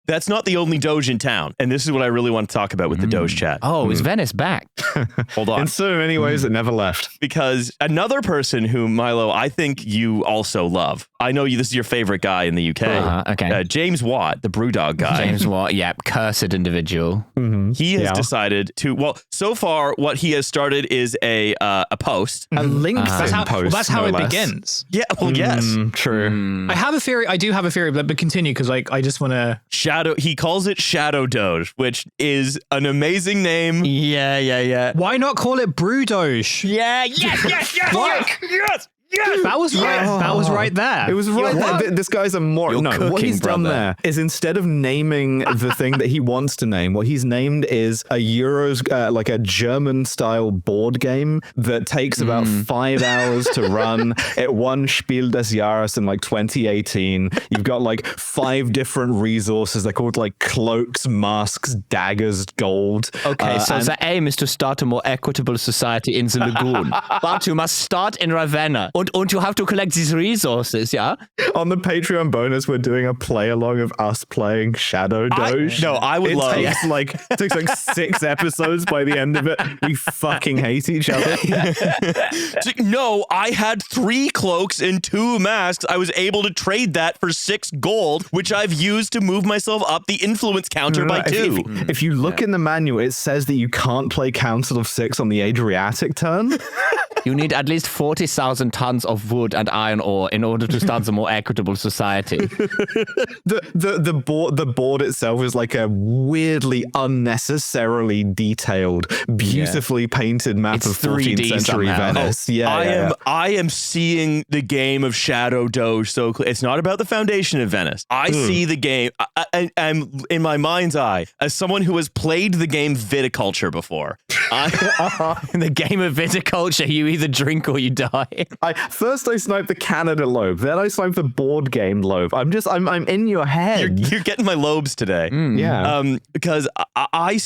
that's not the only Doge in town. And this is what I really want to talk about with the Doge chat. Oh, is Venice back? Hold on. In so many ways, it never left. Because another person who, Milo, I think you also love. I know this is your favorite guy in the UK. Okay. James Watt, the Brewdog guy. James Watt, yeah, cursed individual. He has decided to, well, so far what he has started is a post. A LinkedIn That's post. that's how no it less. begins. Yeah, well, yes. True. I have a theory. I do have a theory, but continue because like I just want to. He calls it Shadow Doge, which is an amazing name. Yeah. Why not call it Brew Doge? Yeah, yes. Yes! That was right. That was right there. It was right there. This guy's a moron. No, what he's done there is instead of naming the thing that he wants to name, what he's named is a like a German-style board game that takes about 5 hours to run. It won Spiel des Jahres in like 2018. You've got like 5 different resources. They're called like cloaks, masks, daggers, gold. Okay, so the aim is to start a more equitable society in the lagoon. But you must start in Ravenna. And you have to collect these resources, yeah? On the Patreon bonus, we're doing a play-along of us playing Shadow Doge. I would love it. It takes like 6 episodes by the end of it. We fucking hate each other. No, I had 3 cloaks and 2 masks. I was able to trade that for 6 gold, which I've used to move myself up the influence counter by 2. If you look in the manual, it says that you can't play Council of 6 on the Adriatic turn. You need at least 40,000 tons of wood and iron ore in order to start a more equitable society. The board itself is like a weirdly unnecessarily detailed, beautifully painted map It's of 14th 3D century somehow. Venice. I am seeing the game of Shadow Doge so clear. It's not about the foundation of Venice. I see the game. I'm in my mind's eye as someone who has played the game Viticulture before. In the game of viticulture, you either drink or you die. First I sniped the Canada lobe, then I sniped the board game lobe. I'm in your head. You're getting my lobes today. Yeah. Because I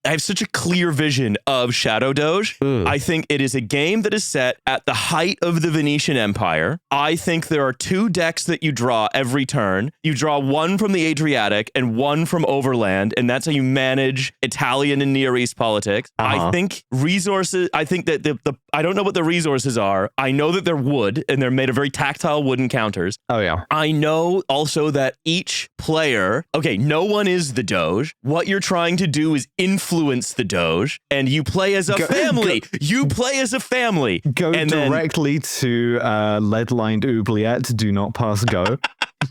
have such a clear vision of Shadow Doge. I think it is a game that is set at the height of the Venetian Empire. I think there are 2 decks that you draw every turn. You draw one from the Adriatic and one from Overland, and that's how you manage Italian and Near East politics. I think resources, I think that I don't know what the resources are. I know that they're wood, and they're made of very tactile wooden counters. Oh, yeah. I know also that each player, no one is the Doge. What you're trying to do is influence the Doge, and you play as a family. You play as a family. Go directly to lead-lined oubliette. Do not pass go.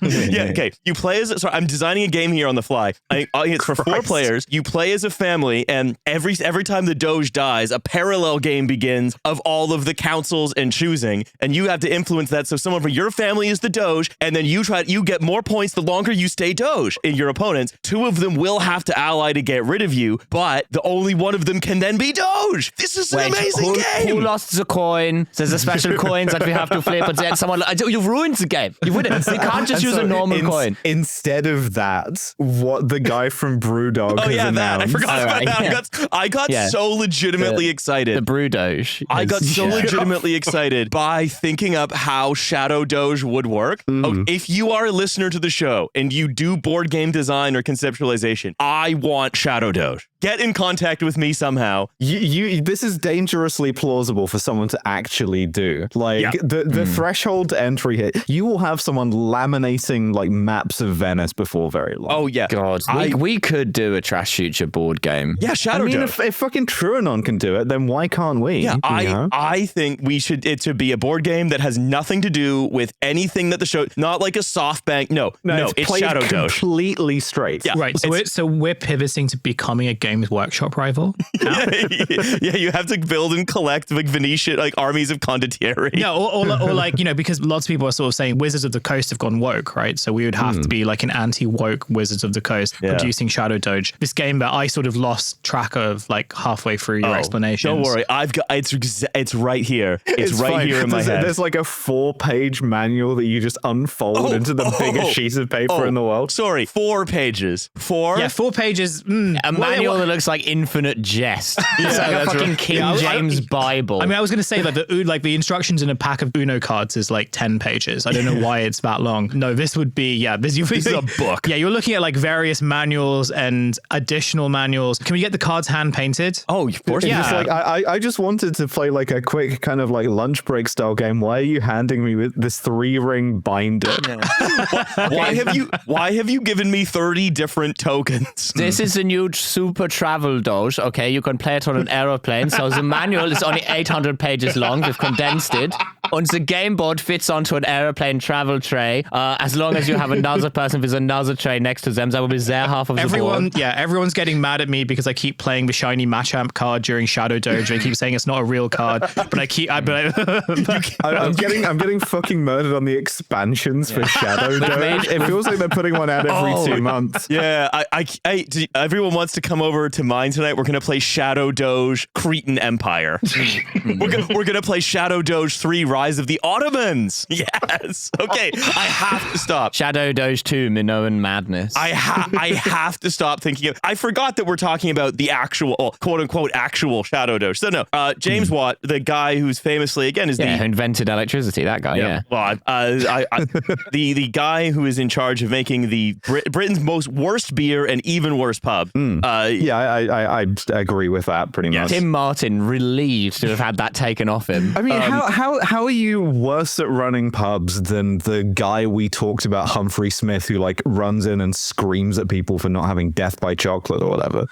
You play as I'm designing a game here on the fly. It's for 4 players. You play as a family, and every time the Doge dies, a parallel game begins of all of the councils and choosing, and you have to influence that. So someone from your family is the Doge, and then you get more points the longer you stay Doge in your opponents. 2 of them will have to ally to get rid of you, but the only one of them can then be Doge. This is an amazing game. Who lost the coin? There's a special coin that we have to flip, but then someone you've ruined the game. You wouldn't. You can't just use a normal coin. Instead of that, what the guy from Brewdog has announced. I forgot about that. I got so legitimately excited. The Brew Doge. I got so legitimately excited by thinking up how Shadow Doge would work. If you are a listener to the show and you do board game design or conceptualization, I want Shadow Doge. Get in contact with me somehow. This is dangerously plausible for someone to actually do. The threshold to entry here, you will have someone laminating like maps of Venice before very long. Oh yeah, God, we could do a Trash Future board game. Yeah, Shadow Doge. If fucking Truanon can do it, then why can't we? Yeah, I think it should be a board game that has nothing to do with anything that the show, not like a SoftBank. No, it's Shadow Doge. Completely straight. Yeah, right. So we're pivoting to becoming a Games Workshop rival. Yeah, you have to build and collect like Venetian armies of condottieri. Yeah, or because lots of people are sort of saying Wizards of the Coast have gone woke, right? So we would have to be like an anti-woke Wizards of the Coast producing Shadow Doge. This game that I sort of lost track of like halfway through your explanation. Don't worry, I've got it's right here. It's right here in my head. There's like a 4-page manual that you just unfold into the biggest sheet of paper in the world. Sorry, 4 pages. 4? Yeah, 4 pages. A manual that looks like Infinite Jest. It's like a fucking King James Bible. I mean, I was going to say that the instructions in a pack of Uno cards is like 10 pages. I don't know why it's that long. No, this would be, this is a book. Yeah, you're looking at like various manuals and additional manuals. Can we get the cards hand painted? Oh, of course. Yeah. Just like, I just wanted to play like a quick kind of like lunch break style game. Why are you handing me with this 3-ring binder? Why have you given me 30 different tokens? This is a new super travel Doge. Okay, you can play it on an aeroplane. So the manual is only 800 pages long. We've condensed it. And the game board fits onto an airplane travel tray. As long as you have another person with another tray next to them, that will be their half of the board. Yeah, everyone's getting mad at me because I keep playing the shiny Machamp card during Shadow Doge. They keep saying it's not a real card, but I'm getting fucking murdered on the expansions for Shadow Doge. It feels like they're putting one out every 2 months. Yeah, everyone wants to come over to mine tonight. We're gonna play Shadow Doge Cretan Empire. we're gonna play Shadow Doge 3 Rise of the Ottomans. Yes. Okay, I have to stop. Shadow Doge 2 Minoan Madness. I have to stop thinking of. I forgot that we're talking about the actual quote unquote actual Shadow Doge. So no, James Watt, the guy who's famously again is who invented electricity. That guy. Yeah. Well, the guy who is in charge of making the Britain's most worst beer and even worse pub. I agree with that pretty much. Tim Martin relieved to have had that taken off him. I mean, how are you worse at running pubs than the guy we talked about, Humphrey Smith, who like runs in and screams at people for not having death by chocolate or whatever?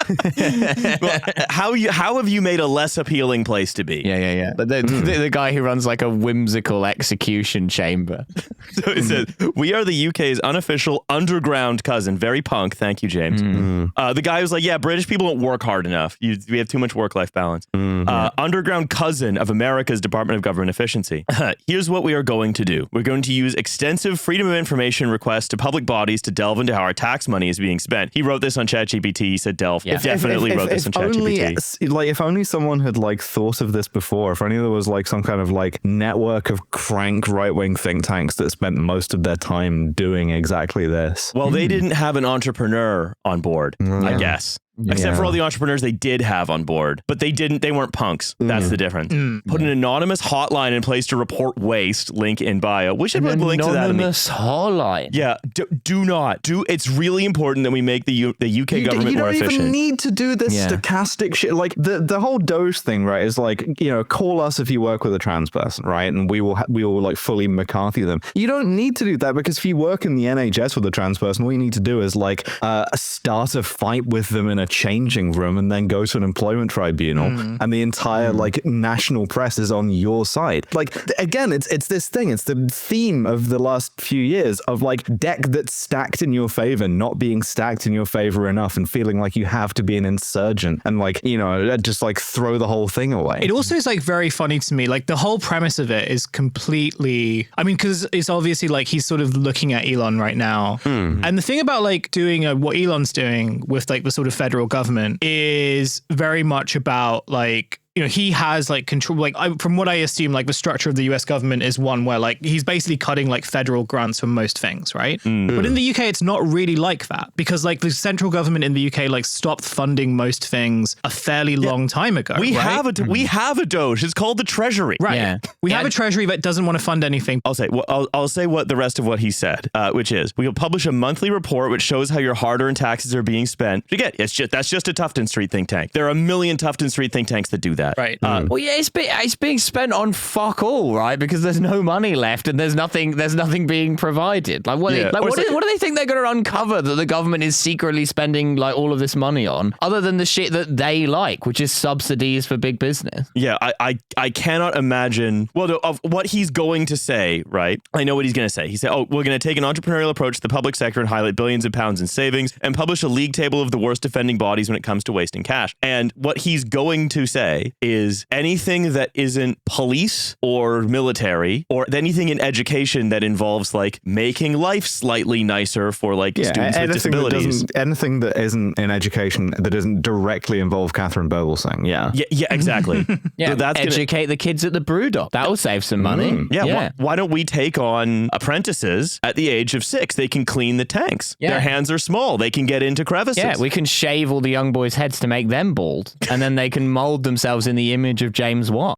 Well, how have you made a less appealing place to be? Yeah. The guy who runs like a whimsical execution chamber. So it says, we are the UK's unofficial underground cousin. Very punk. Thank you, James. The guy who's like, yeah, British people don't work hard enough. We have too much work-life balance. Underground cousin of America's Department of Government Efficiency. Here's what we are going to do. We're going to use extensive freedom of information requests to public bodies to delve into how our tax money is being spent. He wrote this on ChatGPT. He said delve. Yeah. Definitely wrote this on ChatGPT. Like, if only someone had like thought of this before. If only there was like some kind of like network of crank right-wing think tanks that spent most of their time doing exactly this. Well, they didn't have an entrepreneur on board, I guess. Except for all the entrepreneurs they did have on board, but they weren't punks. That's the difference. Put an anonymous hotline in place to report waste. Link in bio. We should put a link to that. Anonymous hotline. Yeah. Do not. It's really important that we make the UK government more efficient. You don't even need to do this stochastic shit. Like the whole Doge thing, right? Is like, call us if you work with a trans person, right? And we will like fully McCarthy them. You don't need to do that because if you work in the NHS with a trans person, all you need to do is like start a fight with them in a changing room and then go to an employment tribunal and the entire like national press is on your side. Like, again, it's this thing, it's the theme of the last few years of like deck that's stacked in your favor not being stacked in your favor enough and feeling like you have to be an insurgent and like, just like throw the whole thing away. It also is like very funny to me, like the whole premise of it is completely, I mean, because it's obviously like he's sort of looking at Elon right now. And the thing about like doing what Elon's doing with like the sort of federal government is very much about like, he has like control, like from what I assume, like the structure of the US government is one where like he's basically cutting like federal grants for most things, right? But in the UK, it's not really like that because like the central government in the UK like stopped funding most things a fairly long time ago. We have a Doge. It's called the Treasury. Right. Yeah. We have a Treasury that doesn't want to fund anything. I'll say what the rest of what he said, which is we will publish a monthly report which shows how your hard-earned taxes are being spent. Again, that's just a Tufton Street think tank. There are a million Tufton Street think tanks that do that. Right. Well, yeah, it's being spent on fuck all, right? Because there's no money left and there's nothing being provided. Like, what do they think they're going to uncover that the government is secretly spending like all of this money on, other than the shit that they like, which is subsidies for big business? Yeah, I cannot imagine. Well, of what he's going to say, right? I know what he's going to say. He said, we're going to take an entrepreneurial approach to the public sector and highlight billions of pounds in savings and publish a league table of the worst offending bodies when it comes to wasting cash. And what he's going to say is anything that isn't police or military or anything in education that involves like making life slightly nicer for like students with disabilities. Anything that isn't in education that doesn't directly involve Catherine Boglesing. Yeah, exactly. That's educate the kids at the Brewdog. That will save some money. Why don't we take on apprentices at the age of 6? They can clean the tanks. Their hands are small. They can get into crevices. Yeah, we can shave all the young boys' heads to make them bald, and then they can mold themselves in the image of James Watt.